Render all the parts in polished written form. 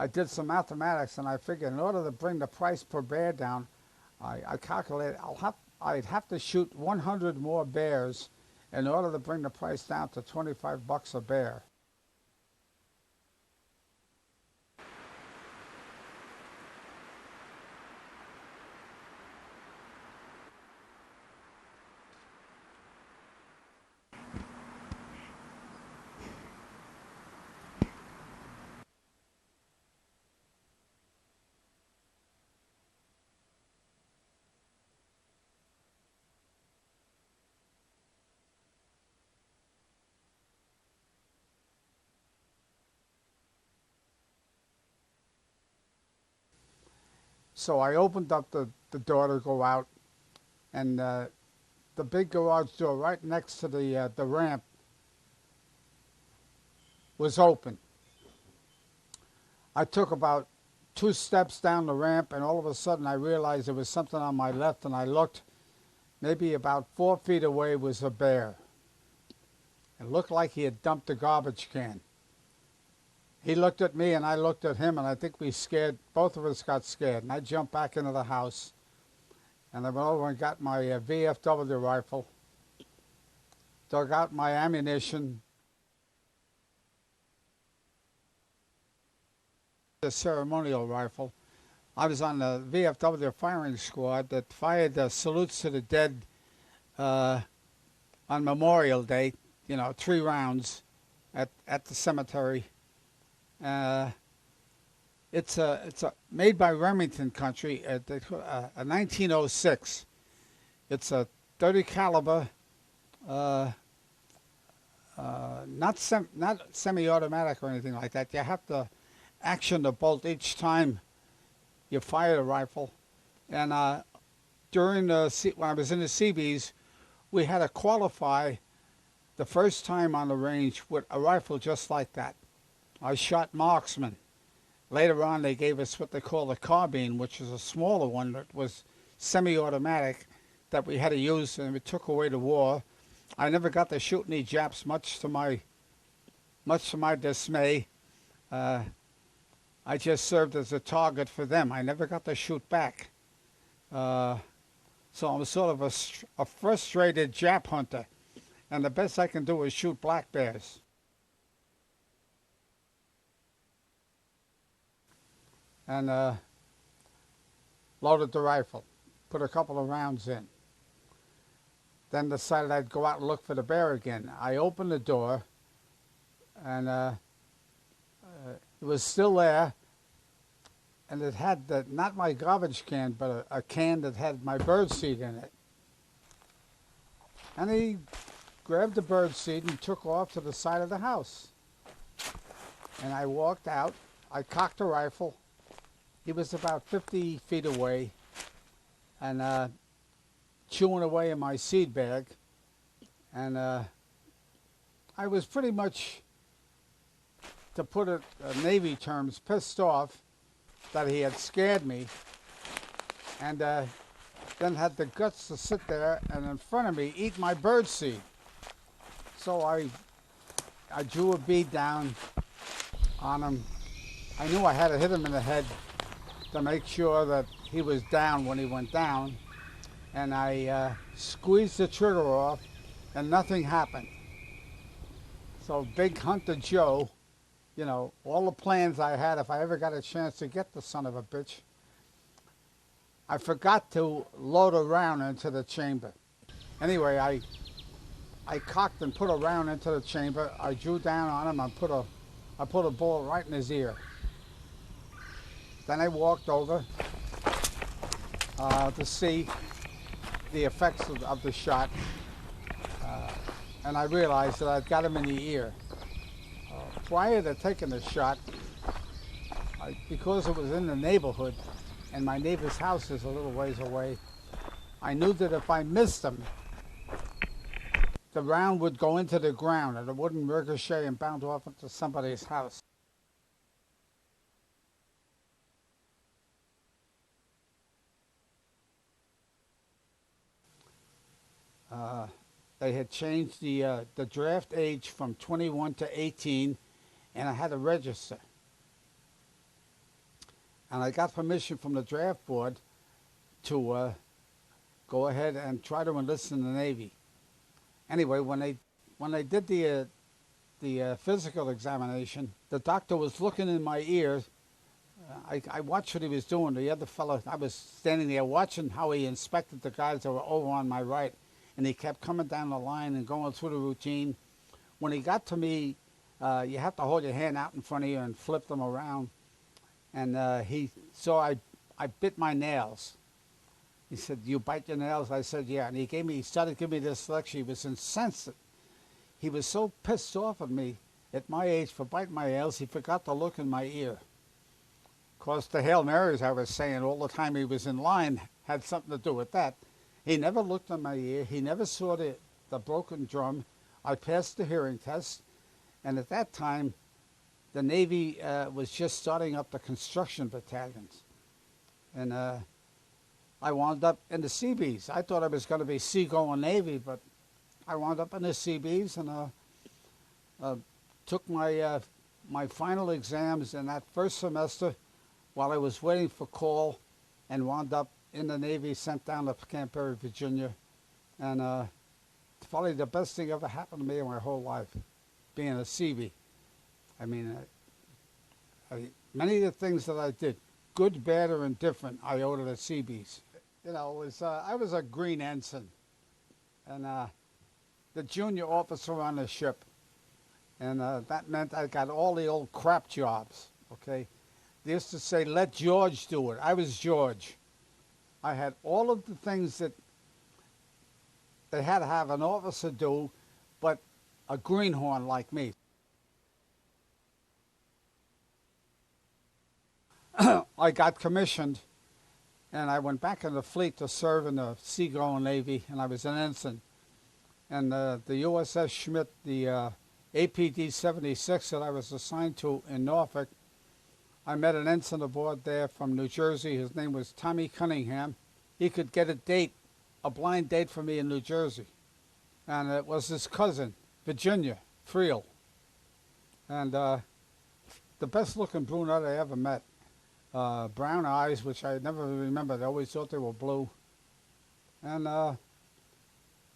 I did some mathematics and I figured in order to bring the price per bear down, I calculated I'd have to shoot 100 more bears in order to bring the price down to 25 bucks a bear. So I opened up the door to go out, and the big garage door right next to the ramp was open. I took about 2 steps down the ramp, and all of a sudden I realized there was something on my left, and I looked. Maybe about 4 feet away was a bear. It looked like he had dumped a garbage can. He looked at me and I looked at him, and I think both of us got scared. And I jumped back into the house, and I went over and got my VFW rifle, dug out my ammunition, the ceremonial rifle. I was on the VFW firing squad that fired salutes to the dead on Memorial Day, 3 rounds at the cemetery. It's a made by Remington Country, a 1906. It's a 30 caliber, not semi-automatic or anything like that. You have to action the bolt each time you fire the rifle. And when I was in the SeaBees, we had to qualify the first time on the range with a rifle just like that. I shot marksman. Later on, they gave us what they call a carbine, which is a smaller one that was semi-automatic that we had to use, and we took away the war. I never got to shoot any Japs, much to my dismay. I just served as a target for them. I never got to shoot back. So I'm sort of a frustrated Jap hunter, and the best I can do is shoot black bears. And loaded the rifle, put a couple of rounds in. Then decided I'd go out and look for the bear again. I opened the door, and it was still there, and it had not my garbage can, but a can that had my birdseed in it. And he grabbed the birdseed and took off to the side of the house. And I walked out. I cocked the rifle. He was about 50 feet away, and chewing away in my seed bag. And I was pretty much, to put it in Navy terms, pissed off that he had scared me, and then had the guts to sit there and in front of me eat my birdseed. So I drew a bead down on him. I knew I had to hit him in the head to make sure that he was down when he went down, and I squeezed the trigger off, and nothing happened. So Big Hunter Joe, all the plans I had, if I ever got a chance to get the son of a bitch, I forgot to load a round into the chamber. Anyway, I cocked and put a round into the chamber. I drew down on him and I put a bullet right in his ear. Then I walked over to see the effects of the shot, and I realized that I'd got him in the ear. Prior to taking the shot, because it was in the neighborhood, and my neighbor's house is a little ways away, I knew that if I missed him, the round would go into the ground and it wouldn't ricochet and bounce off into somebody's house. They had changed the draft age from 21 to 18, and I had to register. And I got permission from the draft board to go ahead and try to enlist in the Navy. Anyway, when they did the physical examination, the doctor was looking in my ear. I watched what he was doing. The other fellow, I was standing there watching how he inspected the guys that were over on my right, and he kept coming down the line and going through the routine. When he got to me, you have to hold your hand out in front of you and flip them around. And so I bit my nails. He said, "You bite your nails?" I said, "Yeah." And he started giving me this lecture. He was incensed. He was so pissed off at me at my age for biting my nails, he forgot to look in my ear. Of course, the Hail Marys I was saying all the time he was in line had something to do with that. He never looked in my ear. He never saw the broken drum. I passed the hearing test. And at that time, the Navy was just starting up the construction battalions. And I wound up in the SeaBees. I thought I was going to be seagoing Navy, but I wound up in the SeaBees and took my final exams in that first semester while I was waiting for call, and wound up in the Navy, sent down to Camp Perry, Virginia. And probably the best thing ever happened to me in my whole life, being a SeaBee. I mean, many of the things that I did, good, bad, or indifferent, I owe to the SeaBees. You know, I was a green ensign, and the junior officer on the ship, and that meant I got all the old crap jobs, okay? They used to say, "Let George do it." I was George. I had all of the things that they had to have an officer do, but a greenhorn like me. I got commissioned, and I went back in the fleet to serve in the seagoing Navy, and I was an ensign. And the USS Schmidt, the APD 76 that I was assigned to in Norfolk, I met an ensign aboard there from New Jersey. His name was Tommy Cunningham. He could get a blind date for me in New Jersey. And it was his cousin, Virginia Friel. And the best looking brunette I ever met. Brown eyes, which I never remembered. I always thought they were blue. And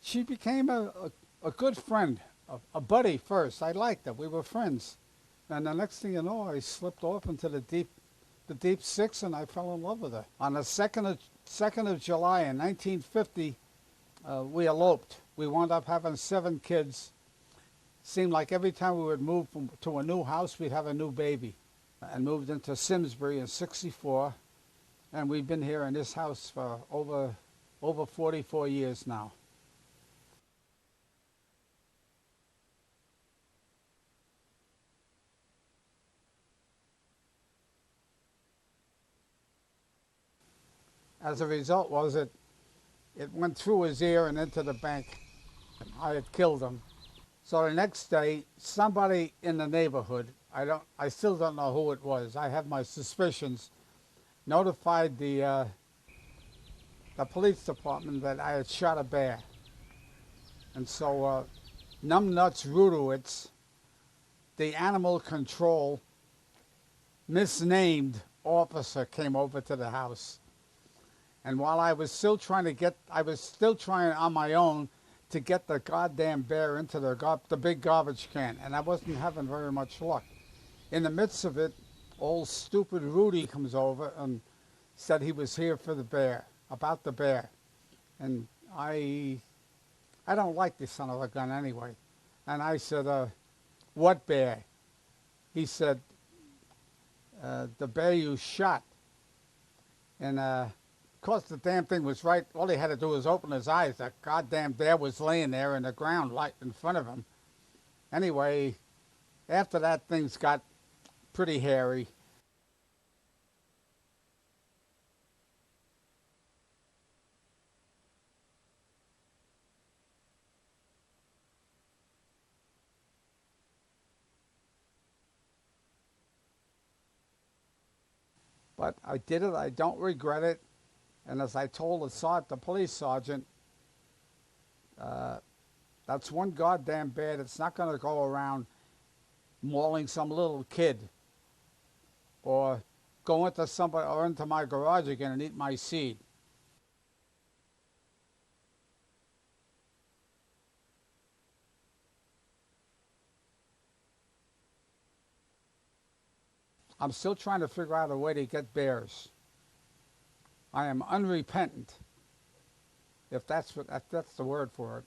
she became a good friend, a buddy first. I liked her. We were friends. And the next thing you know, I slipped off into the deep six, and I fell in love with her. On the 2nd of July in 1950, we eloped. We wound up having 7 kids. Seemed like every time we would move to a new house, we'd have a new baby. And moved into Simsbury in '64, and we've been here in this house for over 44 years now. As a result, it went through his ear and into the bank. I had killed him. So the next day, somebody in the neighborhood, I still don't know who it was, I have my suspicions, notified the police department that I had shot a bear. And so numbnuts Rudowitz, the animal control misnamed officer, came over to the house. And while I was still trying on my own to get the goddamn bear into the big garbage can, and I wasn't having very much luck. In the midst of it, old stupid Rudy comes over and said he was here for the bear, about the bear. And I don't like this son of a gun anyway. And I said, "What bear?" He said, "The bear you shot." And of course the damn thing was right. All he had to do was open his eyes. That goddamn bear was laying there in the ground right in front of him. Anyway, after that, things got pretty hairy. But I did it. I don't regret it. And as I told the police sergeant, that's one goddamn bear that's not going to go around mauling some little kid or go into somebody or into my garage again and eat my seed. I'm still trying to figure out a way to get bears. I am unrepentant, if that's the word for it.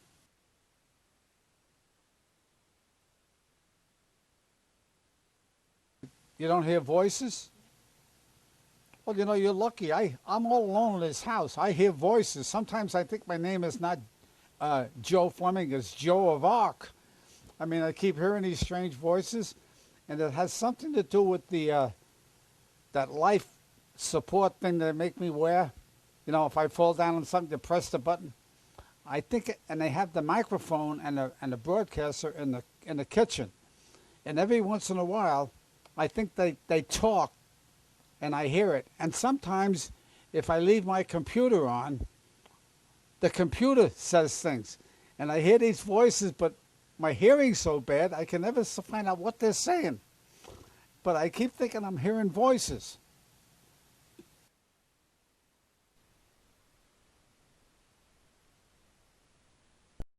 You don't hear voices? Well, you know, you're lucky. I'm all alone in this house. I hear voices. Sometimes I think my name is not Joe Fleming, it's Joe of Arc. I mean, I keep hearing these strange voices, and it has something to do with the that life support thing that they make me wear. You know, if I fall down on something, to press the button. I think, and they have the microphone and the broadcaster in the kitchen, and every once in a while, I think they talk, and I hear it. And sometimes, if I leave my computer on, the computer says things, and I hear these voices, but my hearing's so bad I can never find out what they're saying. But I keep thinking I'm hearing voices.